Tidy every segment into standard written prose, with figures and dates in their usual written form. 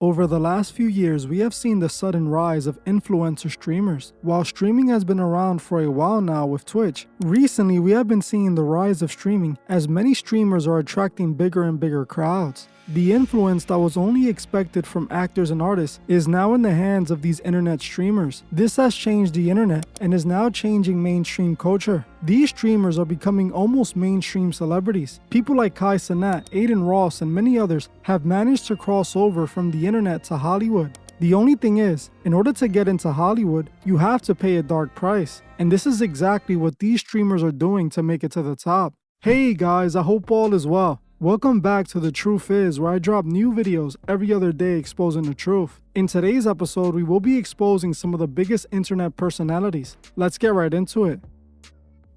Over the last few years, we have seen the sudden rise of influencer streamers. While streaming has been around for a while now with Twitch, recently we have been seeing the rise of streaming as many streamers are attracting bigger and bigger crowds. The influence that was only expected from actors and artists is now in the hands of these internet streamers. This has changed the internet and is now changing mainstream culture. These streamers are becoming almost mainstream celebrities. People like Kai Cenat, Aiden Ross, and many others have managed to cross over from the internet to Hollywood. The only thing is, in order to get into Hollywood, you have to pay a dark price. And this is exactly what these streamers are doing to make it to the top. Hey guys, I hope all is well. Welcome back to The Truth Is, where I drop new videos every other day exposing the truth. In today's episode, we will be exposing some of the biggest internet personalities. Let's get right into it.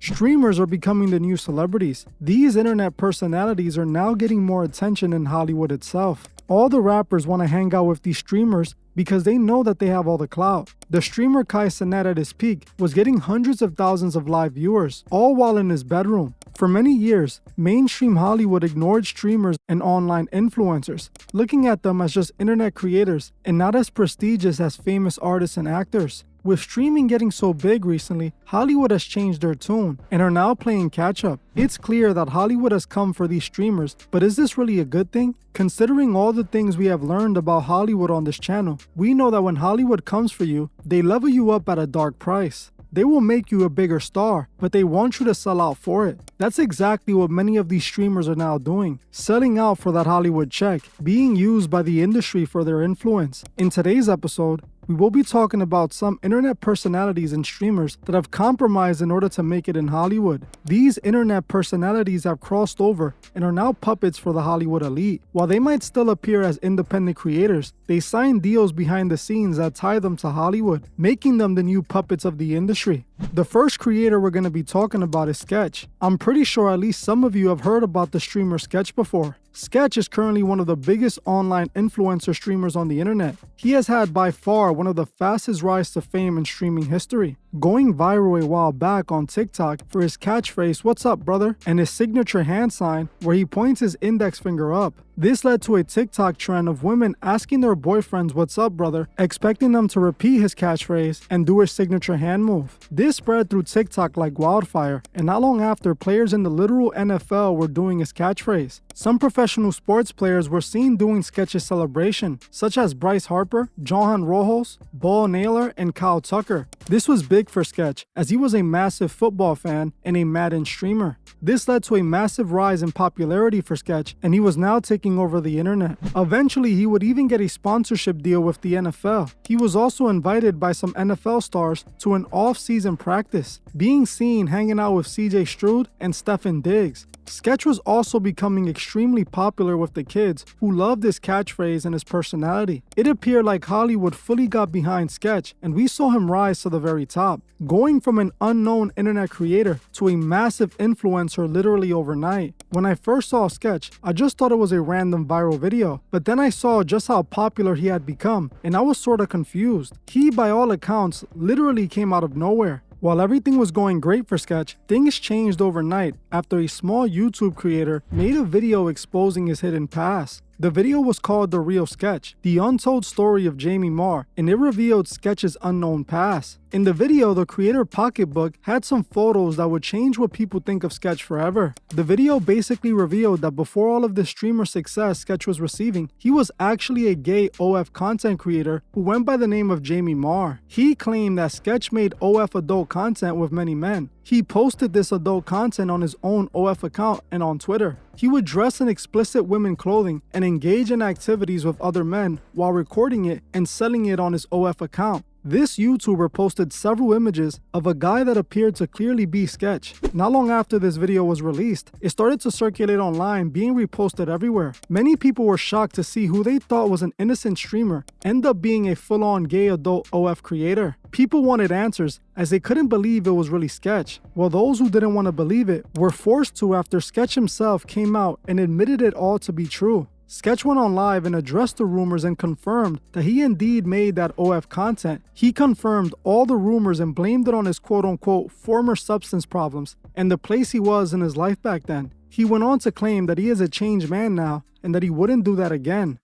Streamers are becoming the new celebrities. These internet personalities are now getting more attention in Hollywood itself. All the rappers want to hang out with these streamers because they know that they have all the clout. The streamer Kai Cenat at his peak was getting hundreds of thousands of live viewers, all while in his bedroom. For many years, mainstream Hollywood ignored streamers and online influencers, looking at them as just internet creators and not as prestigious as famous artists and actors. With streaming getting so big recently, Hollywood has changed their tune and are now playing catch up. It's clear that Hollywood has come for these streamers, but is this really a good thing? Considering all the things we have learned about Hollywood on this channel, we know that when Hollywood comes for you, they level you up at a dark price. They will make you a bigger star, but they want you to sell out for it. That's exactly what many of these streamers are now doing, selling out for that Hollywood check, being used by the industry for their influence. In today's episode, we will be talking about some internet personalities and streamers that have compromised in order to make it in Hollywood. These internet personalities have crossed over and are now puppets for the Hollywood elite. While they might still appear as independent creators, they sign deals behind the scenes that tie them to Hollywood, making them the new puppets of the industry. The first creator we're going to be talking about is Sketch. I'm pretty sure at least some of you have heard about the streamer Sketch before. Sketch is currently one of the biggest online influencer streamers on the internet. He has had by far one of the fastest rise to fame in streaming history, going viral a while back on TikTok for his catchphrase, "What's up, brother?" and his signature hand sign where he points his index finger up. This led to a TikTok trend of women asking their boyfriends, "What's up, brother?" expecting them to repeat his catchphrase and do his signature hand move. This spread through TikTok like wildfire, and not long after, players in the literal NFL were doing his catchphrase. Some professional sports players were seen doing Sketch's celebration, such as Bryce Harper, Johan Rojas, Ball Naylor, and Kyle Tucker. This was big for Sketch, as he was a massive football fan and a Madden streamer. This led to a massive rise in popularity for Sketch, and he was now taking over the internet. Eventually, he would even get a sponsorship deal with the NFL. He was also invited by some NFL stars to an off-season practice, being seen hanging out with CJ Stroud and Stefan Diggs. Sketch was also becoming extremely popular with the kids who loved his catchphrase and his personality. It appeared like Hollywood fully got behind Sketch, and we saw him rise to the very top, going from an unknown internet creator to a massive influencer literally overnight. When I first saw Sketch, I just thought it was a random viral video, but then I saw just how popular he had become, and I was sorta confused. He, by all accounts, literally came out of nowhere. While everything was going great for Sketch, things changed overnight after a small YouTube creator made a video exposing his hidden past. The video was called The Real Sketch, The Untold Story of Jamie Marr, and it revealed Sketch's unknown past. In the video, the creator Pocketbook had some photos that would change what people think of Sketch forever. The video basically revealed that before all of the streamer success Sketch was receiving, he was actually a gay OF content creator who went by the name of Jamie Marr. He claimed that Sketch made OF adult content with many men. He posted this adult content on his own OF account and on Twitter. He would dress in explicit women clothing and engage in activities with other men while recording it and selling it on his OF account. This YouTuber posted several images of a guy that appeared to clearly be Sketch. Not long after this video was released, it started to circulate online, being reposted everywhere. Many people were shocked to see who they thought was an innocent streamer end up being a full-on gay adult OF creator. People wanted answers, as they couldn't believe it was really Sketch, while those who didn't want to believe it were forced to after Sketch himself came out and admitted it all to be true. Sketch went on live and addressed the rumors and confirmed that he indeed made that OF content. He confirmed all the rumors and blamed it on his quote-unquote former substance problems and the place he was in his life back then. He went on to claim that he is a changed man now and that he wouldn't do that again.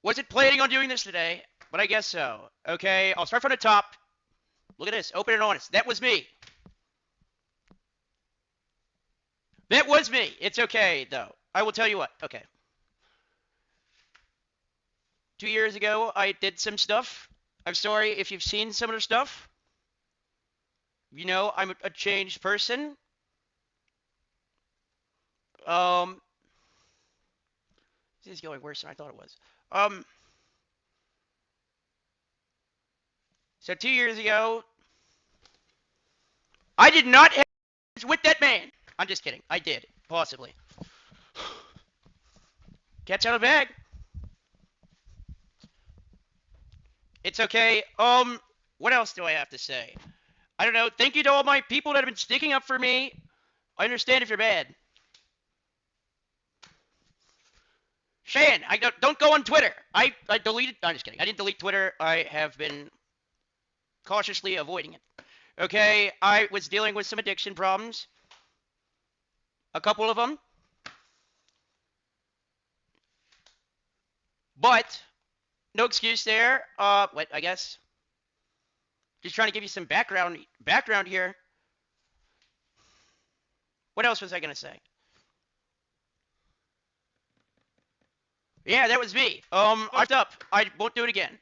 Wasn't planning on doing this today, but I guess so. Okay, I'll start from the top. Look at this, open and honest. That was me. That was me. It's okay, though. I will tell you what. Okay. 2 years ago, I did some stuff. I'm sorry if you've seen some of the stuff. You know, I'm a changed person. This is going worse than I thought it was. So 2 years ago, I did not have with that man. I'm just kidding. I did, possibly. Catch out of the bag. It's okay. What else do I have to say? I don't know. Thank you to all my people that have been sticking up for me. I understand if you're bad. Shan, don't go on Twitter. I deleted. I'm just kidding. I didn't delete Twitter. I have been cautiously avoiding it. Okay, I was dealing with some addiction problems. A couple of them. But no excuse there. What? I guess. Just trying to give you some background here. What else was I gonna say? Yeah, that was me. I up. I won't do it again.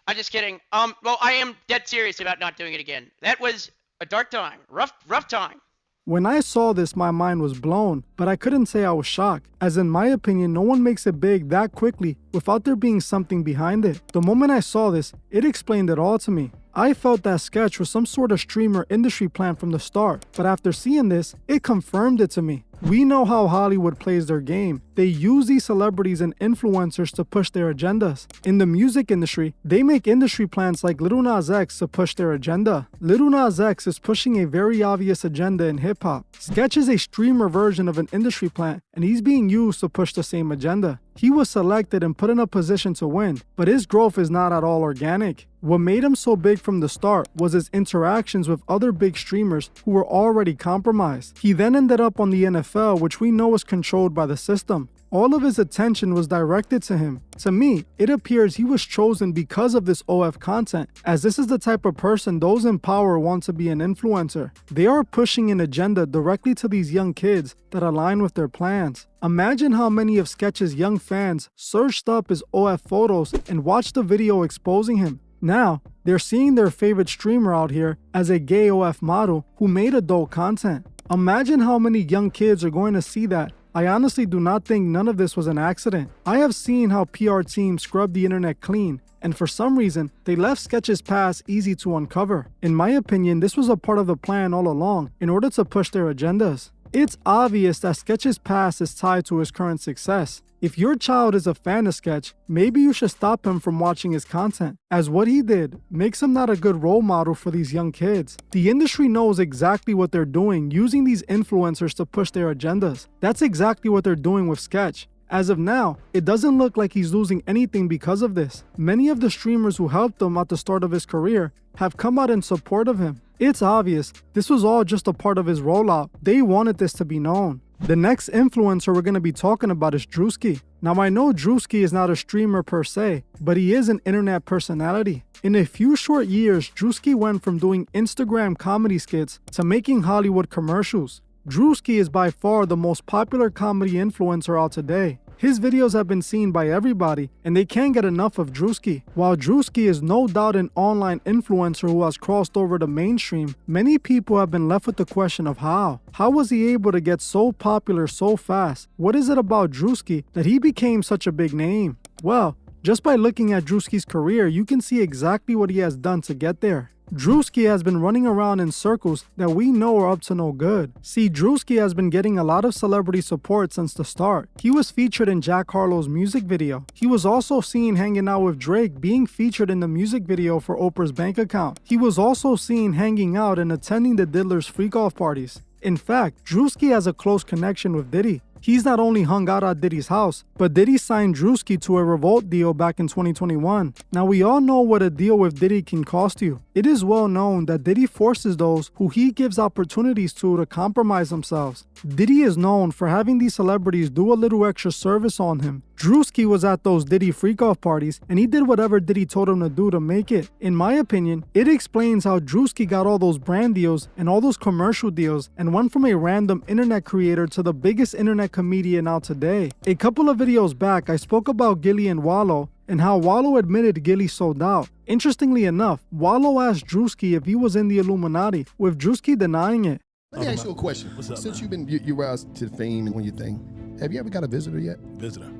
I'm just kidding. Well, I am dead serious about not doing it again. That was a dark time. Rough time. When I saw this, my mind was blown, but I couldn't say I was shocked, as in my opinion, no one makes it big that quickly without there being something behind it. The moment I saw this, it explained it all to me. I felt that Sketch was some sort of streamer industry plan from the start, but after seeing this, it confirmed it to me. We know how Hollywood plays their game. They use these celebrities and influencers to push their agendas. In the music industry, they make industry plans like Lil Nas X to push their agenda. Lil Nas X is pushing a very obvious agenda in hip-hop. Sketch is a streamer version of an industry plan, and he's being used to push the same agenda. He was selected and put in a position to win, but his growth is not at all organic. What made him so big from the start was his interactions with other big streamers who were already compromised. He then ended up on the NFL, which we know is controlled by the system. All of his attention was directed to him. To me, it appears he was chosen because of this OF content, as this is the type of person those in power want to be an influencer. They are pushing an agenda directly to these young kids that align with their plans. Imagine how many of Sketch's young fans searched up his OF photos and watched the video exposing him. Now, they're seeing their favorite streamer out here as a gay OF model who made adult content. Imagine how many young kids are going to see that. I honestly do not think none of this was an accident. I have seen how PR teams scrub the internet clean, and for some reason, they left Sketch's past easy to uncover. In my opinion, this was a part of the plan all along in order to push their agendas. It's obvious that Sketch's past is tied to his current success. If your child is a fan of Sketch, maybe you should stop him from watching his content, as what he did makes him not a good role model for these young kids. The industry knows exactly what they're doing, using these influencers to push their agendas. That's exactly what they're doing with Sketch. As of now, it doesn't look like he's losing anything because of this. Many of the streamers who helped him at the start of his career have come out in support of him. It's obvious, this was all just a part of his rollout. They wanted this to be known. The next influencer we're going to be talking about is Druski. Now I know Druski is not a streamer per se, but he is an internet personality. In a few short years, Druski went from doing Instagram comedy skits to making Hollywood commercials. Druski is by far the most popular comedy influencer out today. His videos have been seen by everybody, and they can't get enough of Druski. While Druski is no doubt an online influencer who has crossed over the mainstream, many people have been left with the question of how. How was he able to get so popular so fast? What is it about Druski that he became such a big name? Well, just by looking at Druski's career, you can see exactly what he has done to get there. Druski has been running around in circles that we know are up to no good. See, Druski has been getting a lot of celebrity support since the start. He was featured in Jack Harlow's music video. He was also seen hanging out with Drake, being featured in the music video for Oprah's bank account. He was also seen hanging out and attending the Diddler's freak off parties. In fact, Druski has a close connection with Diddy. He's not only hung out at Diddy's house, but Diddy signed Druski to a Revolt deal back in 2021. Now we all know what a deal with Diddy can cost you. It is well known that Diddy forces those who he gives opportunities to compromise themselves. Diddy is known for having these celebrities do a little extra service on him Druski was at those Diddy freak-off parties, and he did whatever Diddy told him to do to make it. In my opinion, it explains how Druski got all those brand deals and all those commercial deals and went from a random internet creator to the biggest internet comedian out today. A couple of videos back, I spoke about Gilly and Wallow, and how Wallow admitted Gilly sold out. Interestingly enough, Wallow asked Druski if he was in the Illuminati, with Druski denying it. Let me ask you a question. What's up, Since man? you rise to fame and on your thing, have you ever got a visitor yet? Visitor?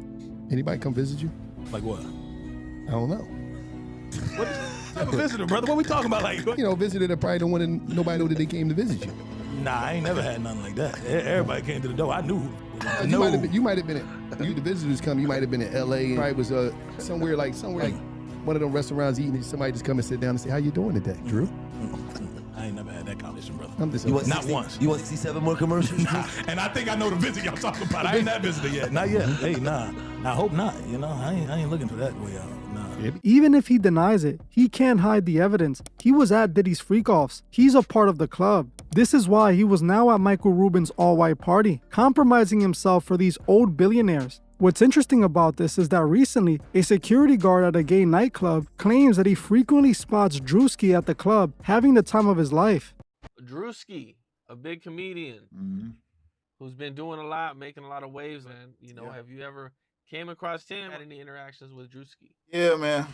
Anybody come visit you? Like what? I don't know. What type of visitor, brother? What we talking about? Like, what? You know, a visitor that probably don't want nobody know that they came to visit you. Nah, I ain't never had nothing like that. Everybody came to the door. I knew. You might have been the visitors come. You might have been in L.A. Probably was somewhere like one of them restaurants eating. And somebody just come and sit down and say, "How you doing today, Drew?" I ain't never had that conversation, brother. I'm just Not once. You want 67 more commercials? Nah, and I think I know the visit y'all talking about. I ain't that visitor yet. Not yet. Hey, nah. I hope not. You know, I ain't looking for that way out. Nah. Even if he denies it, he can't hide the evidence. He was at Diddy's freak-offs. He's a part of the club. This is why he was now at Michael Rubin's all-white party, compromising himself for these old billionaires. What's interesting about this is that recently, a security guard at a gay nightclub claims that he frequently spots Druski at the club having the time of his life. Druski, a big comedian who's been doing a lot, making a lot of waves, man. You know, have you ever came across him? Had any interactions with Druski? Yeah, man.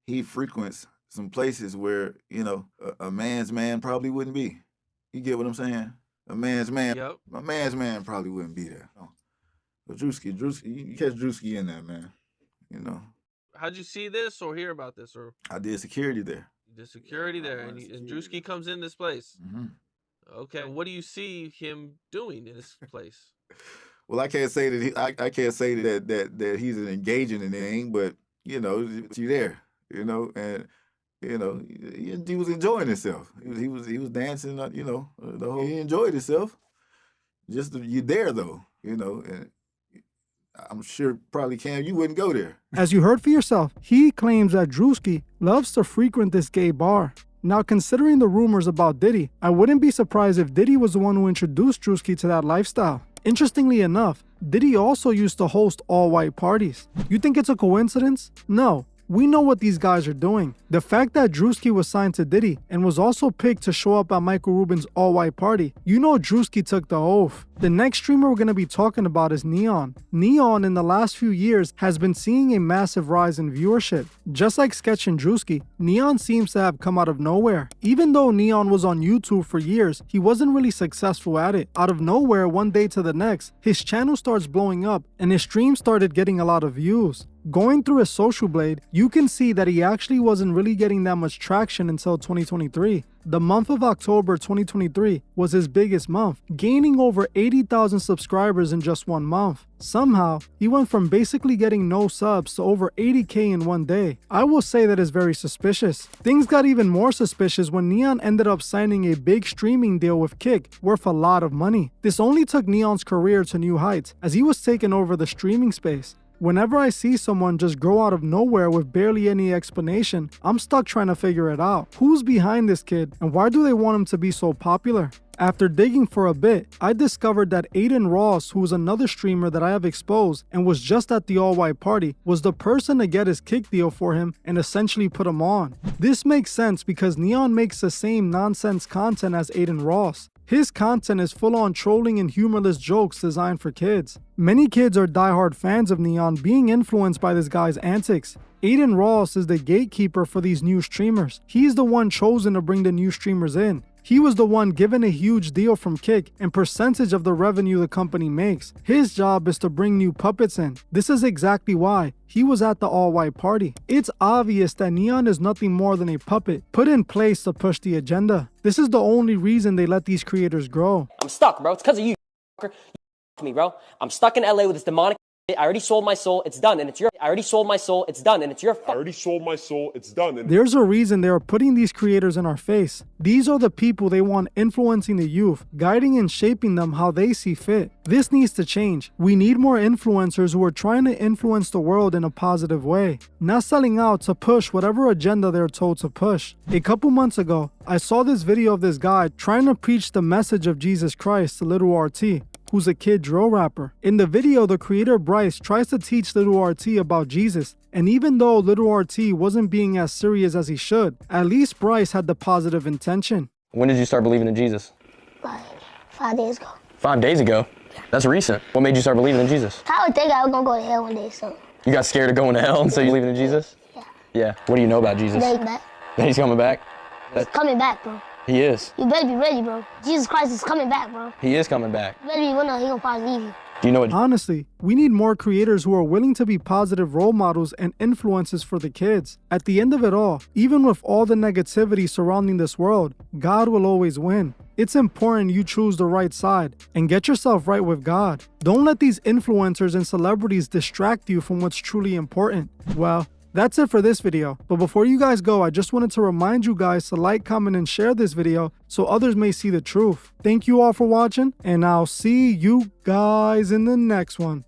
He frequents some places where, you know, a man's man probably wouldn't be. You get what I'm saying? A man's man, a man's man probably wouldn't be there. No. But Druski, you catch Druski in there, man. You know. How'd you see this or hear about this? Or I did security there. the security there, and Druski comes in this place. Okay, what do you see him doing in this place? Well, I can't say that I can't say that he's engaging in anything, but you know, you there, you know, and you know, he was enjoying himself. He was dancing, you know, he enjoyed himself. Just you there though, you know, and I'm sure probably Cam, you wouldn't go there. As you heard for yourself, he claims that Druski loves to frequent this gay bar. Now, considering the rumors about Diddy, I wouldn't be surprised if Diddy was the one who introduced Druski to that lifestyle. Interestingly enough, Diddy also used to host all-white parties. You think it's a coincidence? No. We know what these guys are doing. The fact that Druski was signed to Diddy and was also picked to show up at Michael Rubin's all-white party, you know Druski took the oath. The next streamer we're going to be talking about is Neon. Neon in the last few years has been seeing a massive rise in viewership. Just like Sketch and Druski, Neon seems to have come out of nowhere. Even though Neon was on YouTube for years, he wasn't really successful at it. Out of nowhere, one day to the next, his channel starts blowing up and his stream started getting a lot of views. Going through his social blade, you can see that he actually wasn't really getting that much traction until 2023. The month of October 2023 was his biggest month, gaining over 80,000 subscribers in just 1 month. Somehow, he went from basically getting no subs to over 80k in 1 day. I will say that is very suspicious. Things got even more suspicious when Neon ended up signing a big streaming deal with Kick, worth a lot of money. This only took Neon's career to new heights, as he was taking over the streaming space. Whenever I see someone just grow out of nowhere with barely any explanation, I'm stuck trying to figure it out. Who's behind this kid, and why do they want him to be so popular? After digging for a bit, I discovered that Aiden Ross, who is another streamer that I have exposed and was just at the all-white party, was the person to get his Kick deal for him and essentially put him on. This makes sense because Neon makes the same nonsense content as Aiden Ross. His content is full-on trolling and humorless jokes designed for kids. Many kids are diehard fans of Neon, being influenced by this guy's antics. Aiden Ross is the gatekeeper for these new streamers. He's the one chosen to bring the new streamers in. He was the one given a huge deal from Kick and percentage of the revenue the company makes. His job is to bring new puppets in. This is exactly why he was at the all-white party. It's obvious that Neon is nothing more than a puppet put in place to push the agenda. This is the only reason they let these creators grow. I'm stuck, bro. It's because of you, fucker. You me, bro. I'm stuck in LA with this demonic. I already sold my soul, it's done, and it's your. I already sold my soul, it's done, and it's your. I already sold my soul, it's done. And there's a reason they are putting these creators in our face. These are the people they want influencing the youth, guiding and shaping them how they see fit. This needs to change. We need more influencers who are trying to influence the world in a positive way, not selling out to push whatever agenda they're told to push. A couple months ago, I saw this video of this guy trying to preach the message of Jesus Christ to little RT. who's a kid drill rapper. In the video, the creator Bryce tries to teach little RT about Jesus, and even though little RT wasn't being as serious as he should, at least Bryce had the positive intention. When did you start believing in Jesus? Like 5 days ago. 5 days ago? That's recent. What made you start believing in Jesus? I would think I was gonna go to hell one day, so. You got scared of going to hell, and so you believing in Jesus? Yeah. Yeah. What do you know about Jesus? He's back. That he's coming back? He's coming back, bro. He is. You better be ready, bro. Jesus Christ is coming back, bro. He is coming back. You better be willing, he gonna probably leave you. Do you know what? Honestly, we need more creators who are willing to be positive role models and influences for the kids. At the end of it all, even with all the negativity surrounding this world, God will always win. It's important you choose the right side and get yourself right with God. Don't let these influencers and celebrities distract you from what's truly important. Well, that's it for this video. But before you guys go, I just wanted to remind you guys to like, comment, and share this video so others may see the truth. Thank you all for watching, and I'll see you guys in the next one.